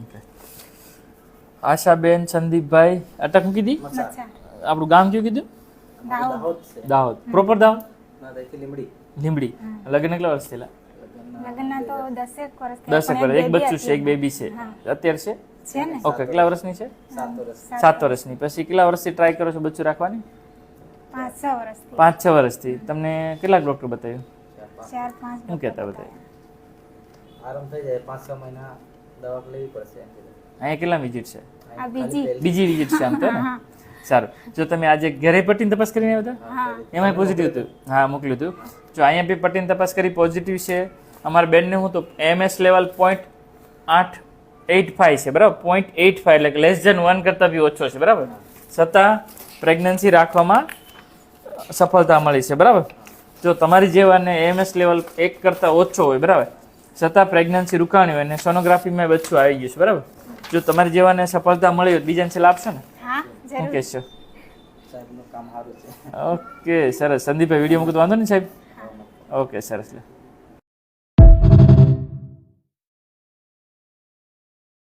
Okay. Ashaben સંદીપભાઈ અટક મૂકી દી. આપણું ગામ કયું કીધું? દાહોદ. પ્રોપર દાહોદ? લીંબડી. લગ્ન કેટલા વર્ષ થયેલા? લગ્નના તો 10 વર્ષ. 10 વર્ષ. એક બચ્ચું છે, એક બેબી છે. અત્યારે છે? છે ને. ઓકે. કેટલા વર્ષની છે? 7 વર્ષની. પછી કેટલા વર્ષથી ટ્રાય કરો છો બચ્ચું રાખવાની? 5-6 વર્ષથી. 5-6 વર્ષથી. તમને કેટલાક ડોક્ટર બતાવ્યું? 4-5. શું કહેતા બતાવ્યું? આરામ થઈ જાય 5-6 મહિના દવા લેવી પડશે. અહીંયા કેટલા વિઝિટ છે? આ બીજી. બીજી વિઝિટ છે આમ તો ને. સારું. જો તમે આજે ઘરે પટ્ટીની તપાસ કરીને આવ્યા હતા એમાં પોઝિટિવ હતું? હા, મોકલ્યું હતું. જો અહીંયા બી પટ્ટીની તપાસ કરી પોઝિટિવ છે. અમારા બેનને હું તો એમએસ લેવલ 0.885 છે, બરાબર. 0.85 એટલે કે <1 કરતાં બી ઓછો છે, બરાબર. છતાં પ્રેગ્નન્સી રાખવામાં સફળતા મળી છે, બરાબર. જો તમારી જેવાને એમએસ લેવલ 1 કરતાં ઓછો હોય, બરાબર, છતાં પ્રેગ્નન્સી રૂકાણી હોય અને સોનોગ્રાફીમાં બચ્ચું આવી ગયું છે, બરાબર. જો તમારી જેવાને સફળતા મળી હોય બીજાને છેલ્લા આપશો ને? હા, શું જરૂર. કહેશો? સાહેબનું કામ સારું છે. ઓકે, સરસ. સંદીપભાઈ વિડીયો મૂકતો વાંધો નહીં સાહેબ? ઓકે, સરસ.